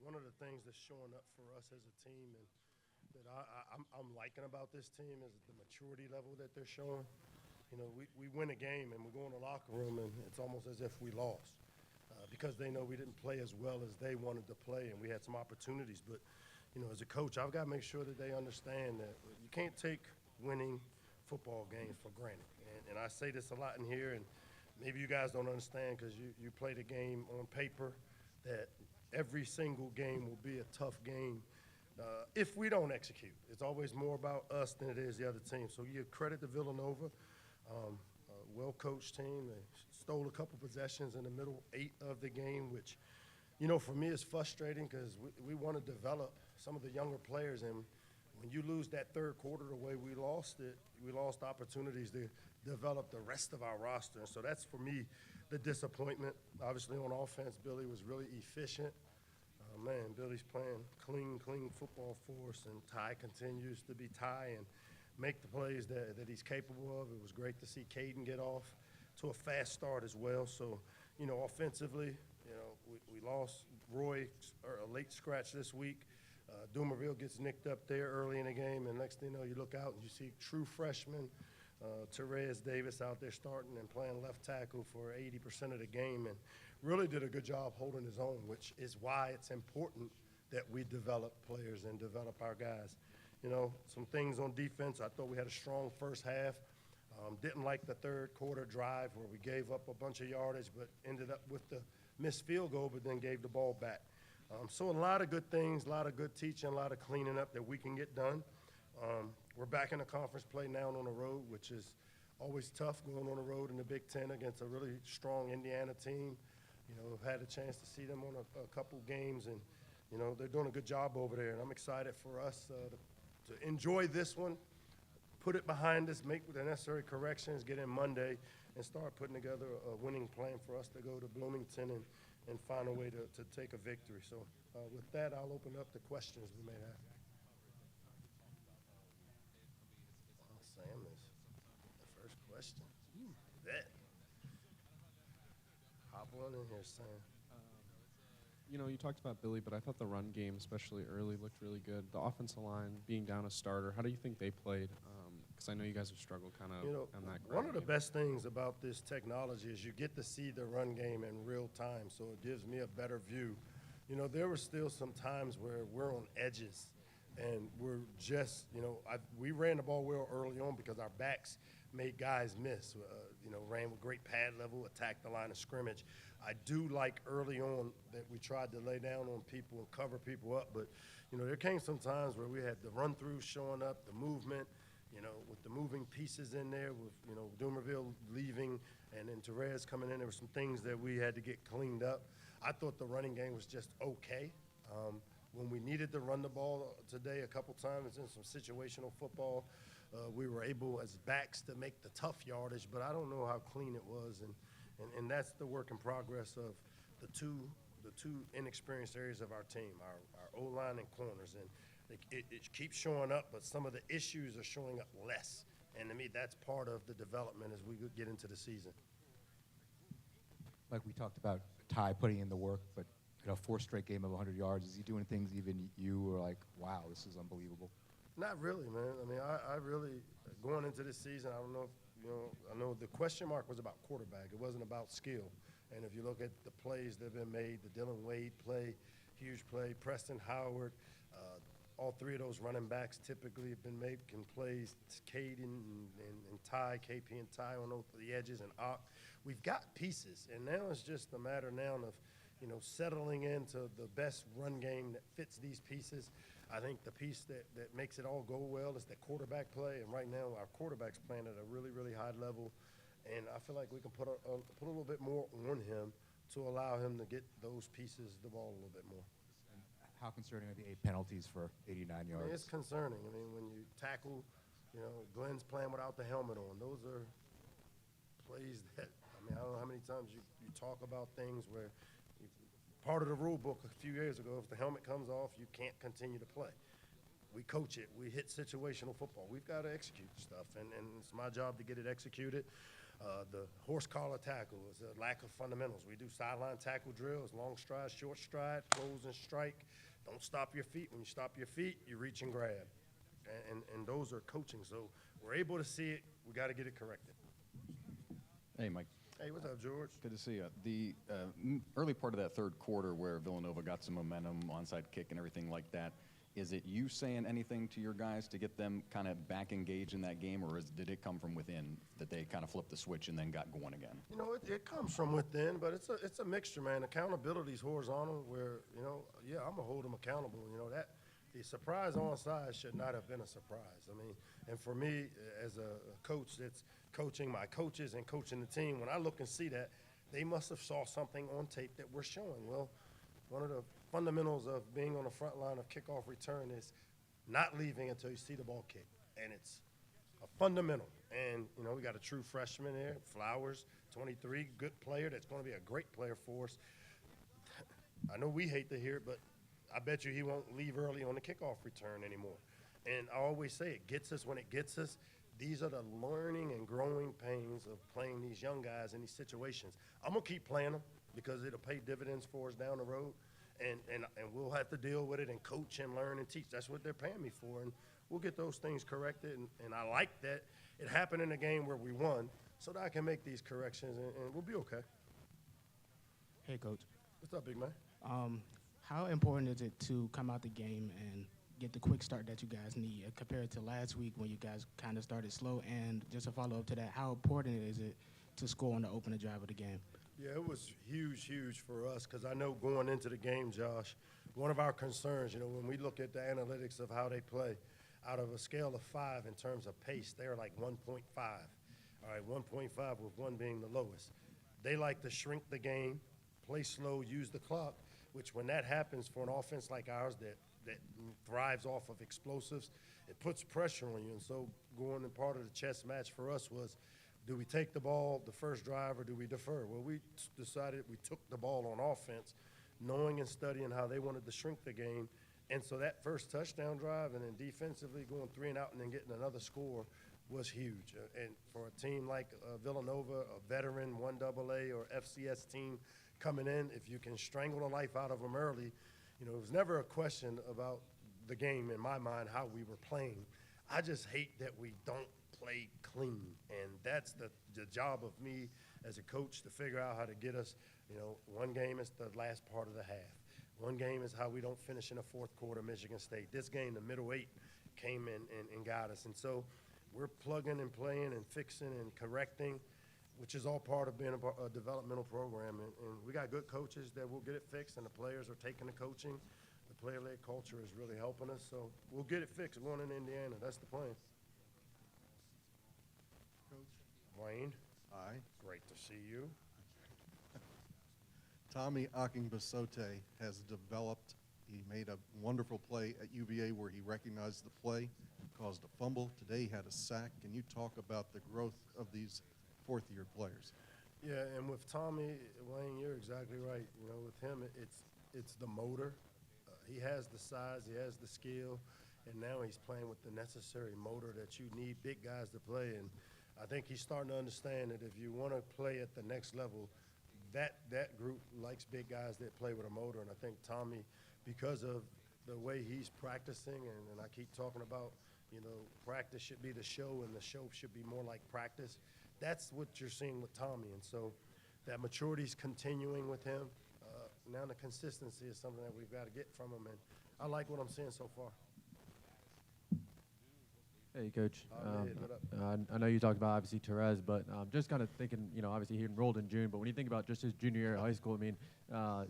one of the things that's showing up for us as a team and that I'm liking about this team is the maturity level that they're showing. You know, we win a game and we go in the locker room and it's almost as if we lost because they know we didn't play as well as they wanted to play and we had some opportunities. But, you know, as a coach, I've got to make sure that they understand that you can't take winning football games for granted. And I say this a lot in here, and maybe you guys don't understand because you play the game on paper that every single game will be a tough game if we don't execute. It's always more about us than it is the other team. So you give credit to Villanova, a well-coached team. They stole a couple possessions in the middle 8 of the game, which, you know, for me is frustrating because we want to develop some of the younger players. And when you lose that third quarter the way we lost it, we lost opportunities to develop the rest of our roster. And so that's, for me, the disappointment. Obviously, on offense, Billy was really efficient. Man, Billy's playing clean football for us, and Ty continues to be Ty and make the plays that he's capable of. It was great to see Caden get off to a fast start as well. So, you know, offensively, you know, we lost Roy, or a late scratch this week. Dumerville gets nicked up there early in the game, and next thing you know, you look out and you see true freshman Terez Davis out there starting and playing left tackle for 80% of the game, and really did a good job holding his own, which is why it's important that we develop players and develop our guys. You know, some things on defense. I thought we had a strong first half. Didn't like the third quarter drive where we gave up a bunch of yardage but ended up with the missed field goal but then gave the ball back. So a lot of good things, a lot of good teaching, a lot of cleaning up that we can get done. We're back in the conference play now on the road, which is always tough going on the road in the Big Ten against a really strong Indiana team. You know, I've had a chance to see them on a couple games, and, you know, they're doing a good job over there. And I'm excited for us to enjoy this one, put it behind us, make the necessary corrections, get in Monday, and start putting together a winning plan for us to go to Bloomington and find a way to take a victory. So with that, I'll open up the questions we may have. Well, Sam is the first question. Bet. Hop on in here, Sam. You know, you talked about Billy, but I thought the run game, especially early, looked really good. The offensive line being down a starter, how do you think they played? Because I know you guys have struggled kind of on that. One of the best things about this technology is you get to see the run game in real time, so it gives me a better view. You know, there were still some times where we're on edges and we're just, you know, we ran the ball well early on because our backs made guys miss. You know, ran with great pad level, attacked the line of scrimmage. I do like early on that we tried to lay down on people and cover people up, but, you know, there came some times where we had the run-through showing up, the movement, you know, with the moving pieces in there, with, you know, Dumerville leaving and then Terez coming in. There were some things that we had to get cleaned up. I thought the running game was just okay. When we needed to run the ball today a couple times in some situational football, we were able as backs to make the tough yardage, but I don't know how clean it was, and that's the work in progress of the two inexperienced areas of our team, our O-line and corners, and it keeps showing up, but some of the issues are showing up less, and to me that's part of the development as we get into the season. Like we talked about Ty putting in the work, but you know, 4th straight game of 100 yards. Is he doing things even you were like, wow, this is unbelievable? Not really, man. I mean, I really, going into this season, I don't know if, you know, I know the question mark was about quarterback. It wasn't about skill. And if you look at the plays that have been made, the Dylan Wade play, huge play, Preston Howard, all 3 of those running backs typically have been making plays. Caden and Ty, KP and Ty on the edges, and Ock. We've got pieces, and now it's just a matter now of, you know, settling into the best run game that fits these pieces. I think the piece that makes it all go well is the quarterback play, and right now our quarterback's playing at a really, really high level, and I feel like we can put a little bit more on him to allow him to get those pieces the ball a little bit more. And how concerning are the 8 penalties for 89 yards? I mean, it's concerning. I mean, when you tackle, you know, Glenn's playing without the helmet on. Those are plays that, I mean, I don't know how many times you talk about things where part of the rule book a few years ago, if the helmet comes off, you can't continue to play. We coach it. We hit situational football. We've got to execute stuff, and it's my job to get it executed. The horse collar tackle is a lack of fundamentals. We do sideline tackle drills, long stride, short stride, close and strike. Don't stop your feet. When you stop your feet, you reach and grab. And those are coaching. So we're able to see it. We got to get it corrected. Hey, Mike. Hey, what's up, George? Good to see you. The early part of that third quarter where Villanova got some momentum, onside kick and everything like that, is it you saying anything to your guys to get them kind of back engaged in that game, or did it come from within that they kind of flipped the switch and then got going again? You know, it comes from within, but it's a mixture, man. Accountability is horizontal where, you know, yeah, I'm going to hold them accountable. You know, that the surprise onside should not have been a surprise. I mean, and for me, as a coach that's coaching my coaches and coaching the team, when I look and see that, they must have saw something on tape that we're showing. Well, one of the fundamentals of being on the front line of kickoff return is not leaving until you see the ball kick, and it's a fundamental. And, you know, we got a true freshman here, Flowers, 23, good player that's going to be a great player for us. I know we hate to hear it, but I bet you he won't leave early on the kickoff return anymore. And I always say it gets us when it gets us. These are the learning and growing pains of playing these young guys in these situations. I'm going to keep playing them because it'll pay dividends for us down the road. And we'll have to deal with it and coach and learn and teach. That's what they're paying me for. And we'll get those things corrected. And I like that it happened in a game where we won so that I can make these corrections, and we'll be okay. Hey, Coach. What's up, big man? How important is it to come out the game and get the quick start that you guys need compared to last week when you guys kind of started slow? And just a follow-up to that, how important is it to score on the opening drive of the game? Yeah, it was huge for us because I know going into the game, Josh, one of our concerns, you know, when we look at the analytics of how they play, out of a scale of 5 in terms of pace, they're like 1.5. All right, 1.5 with 1 being the lowest. They like to shrink the game, play slow, use the clock, which when that happens for an offense like ours that thrives off of explosives, it puts pressure on you. And so going in part of the chess match for us was, do we take the ball the first drive or do we defer? Well, we decided we took the ball on offense, knowing and studying how they wanted to shrink the game. And so that first touchdown drive and then defensively going 3 and out and then getting another score was huge. And for a team like Villanova, a veteran 1AA or FCS team coming in, if you can strangle the life out of them early, you know, it was never a question about the game in my mind, how we were playing. I just hate that we don't play clean, and that's the job of me as a coach to figure out how to get us, you know, one game is the last part of the half. One game is how we don't finish in the fourth quarter, Michigan State. This game, the middle 8 came in and got us. And so we're plugging and playing and fixing and correcting, which is all part of being a developmental program. And we got good coaches that will get it fixed, and the players are taking the coaching. The player-led culture is really helping us. So we'll get it fixed. We're going in Indiana. That's the plan. Wayne. Hi. Great to see you. Tommy Akingbesote has developed. He made a wonderful play at UVA where he recognized the play, caused a fumble. Today he had a sack. Can you talk about the growth of these fourth-year players? Yeah, and with Tommy, Wayne, you're exactly right. You know, with him, it's the motor. He has the size, he has the skill, and now he's playing with the necessary motor that you need big guys to play. And I think he's starting to understand that if you want to play at the next level, that group likes big guys that play with a motor. And I think Tommy, because of the way he's practicing, and I keep talking about, you know, practice should be the show and the show should be more like practice. That's what you're seeing with Tommy. And so that maturity's continuing with him. Now the consistency is something that we've got to get from him. And I like what I'm seeing so far. Hey, Coach. What up? I know you talked about, obviously, Terez, but just kind of thinking, you know, obviously he enrolled in June, but when you think about just his junior year of high school, I mean,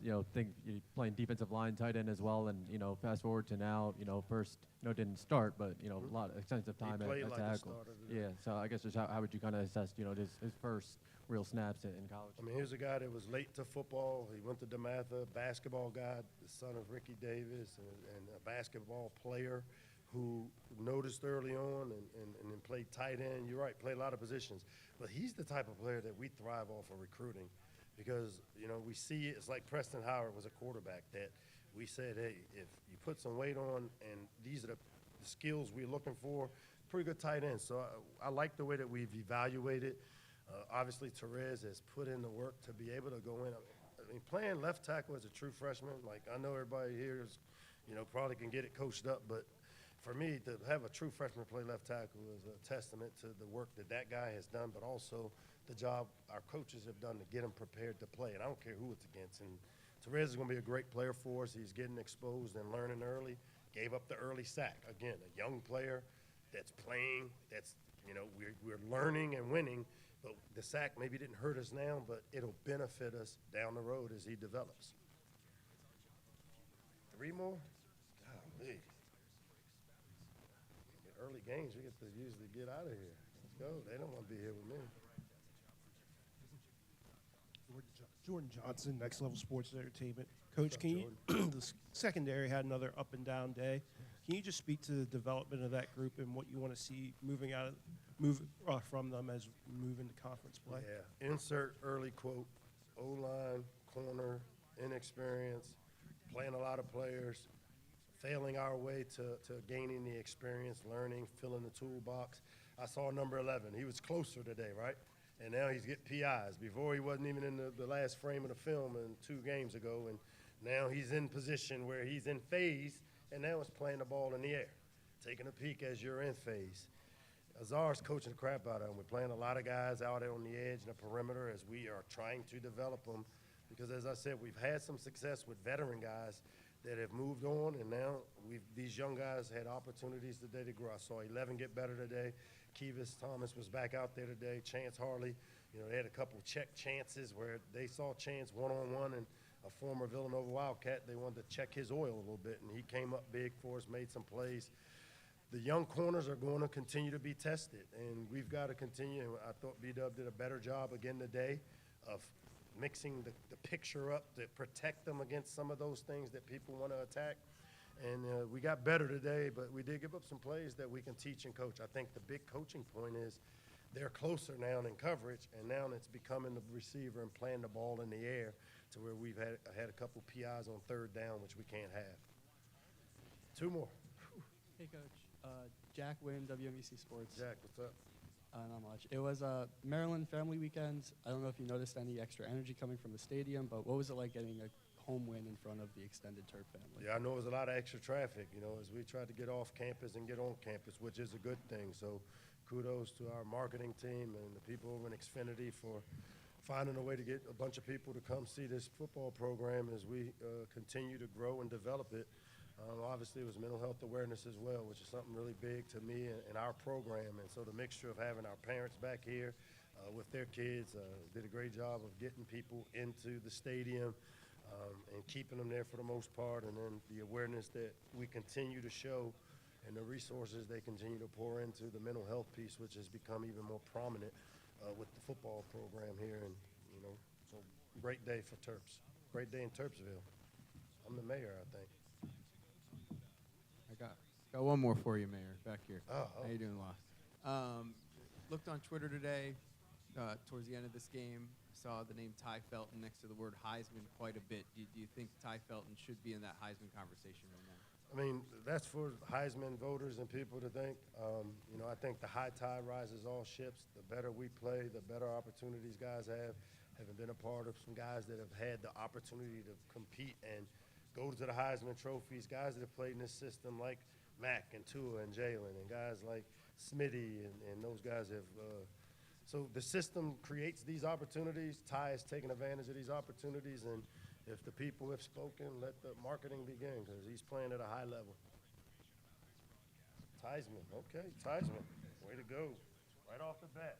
you know, you're playing defensive line, tight end as well, and, you know, fast forward to now, you know, first, you know, didn't start, but, you know, a lot of extensive time He played at like a tackle. starter. Yeah, so I guess just how would you kind of assess, you know, his first real snaps in college? I mean, here's a guy that was late to football. He went to DeMatha, basketball guy, the son of Ricky Davis, and a basketball player who noticed early on and then played tight end. You're right, played a lot of positions. But he's the type of player that we thrive off of recruiting because, you know, we see it. It's like Preston Howard was a quarterback that we said, hey, if you put some weight on and these are the skills we're looking for, pretty good tight end. So I like the way that we've evaluated. Obviously, Terez has put in the work to be able to go in. I mean, playing left tackle as a true freshman, like I know everybody here is, probably can get it coached up, but for me, to have a true freshman play left tackle is a testament to the work that guy has done, but also the job our coaches have done to get him prepared to play. And I don't care who it's against. And Terez is going to be a great player for us. He's getting exposed and learning early. Gave up the early sack. Again, a young player that's playing, that's, we're learning and winning, but the sack maybe didn't hurt us now, but it'll benefit us down the road as he develops. 3 more? Golly. Early games, we get to usually get out of here. Let's go. They don't want to be here with me. Jordan Johnson, Next Level Sports Entertainment. Coach, can you, the secondary had another up and down day. Can you just speak to the development of that group and what you want to see from them as we move into conference play? Yeah. Insert early quote, O-line, corner, inexperience, playing a lot of players, failing our way to gaining the experience, learning, filling the toolbox. I saw number 11. He was closer today, right? And now he's getting PIs. Before he wasn't even in the last frame of the film 2 games ago, and now he's in position where he's in phase, and now it's playing the ball in the air, taking a peek as you're in phase. Azar's coaching the crap out of him. We're playing a lot of guys out there on the edge and the perimeter as we are trying to develop them because, as I said, we've had some success with veteran guys that have moved on, and now these young guys had opportunities today to grow. I saw 11 get better today. Kevis Thomas was back out there today. Chance Harley, they had a couple check chances where they saw Chance one-on-one, and a former Villanova Wildcat, they wanted to check his oil a little bit, and he came up big for us, made some plays. The young corners are going to continue to be tested, and we've got to continue. I thought B-Dub did a better job again today of mixing the picture up to protect them against some of those things that people want to attack. And we got better today, but we did give up some plays that we can teach and coach. I think the big coaching point is they're closer now in coverage, and now it's becoming the receiver and playing the ball in the air to where we've had a couple PIs on 3rd down, which we can't have. 2 more. Hey, Coach. Jack Wynn, WMVC Sports. Jack, what's up? Not much. It was Maryland Family Weekend. I don't know if you noticed any extra energy coming from the stadium, but what was it like getting a home win in front of the extended Terp family? Yeah, I know it was a lot of extra traffic, as we tried to get off campus and get on campus, which is a good thing. So kudos to our marketing team and the people over in Xfinity for finding a way to get a bunch of people to come see this football program as we continue to grow and develop it. Obviously, it was mental health awareness as well, which is something really big to me and our program. And so the mixture of having our parents back here with their kids did a great job of getting people into the stadium and keeping them there for the most part. And then the awareness that we continue to show and the resources they continue to pour into the mental health piece, which has become even more prominent with the football program here. And, so great day for Terps. Great day in Terpsville. I'm the mayor, I think. I got one more for you, Mayor, back here. Oh. How you doing, Lost? Looked on Twitter today, towards the end of this game, saw the name Tai Felton next to the word Heisman quite a bit. Do you think Tai Felton should be in that Heisman conversation right now? I mean, that's for Heisman voters and people to think. I think the high tide rises all ships. The better we play, the better opportunities guys have. Having been a part of some guys that have had the opportunity to compete and go to the Heisman trophies, guys that have played in this system like Mack and Tua and Jalen and guys like Smitty and those guys have so the system creates these opportunities. Ty has taken advantage of these opportunities, and if the people have spoken, let the marketing begin because he's playing at a high level. Taisman, okay, Taisman, way to go. Right off the bat.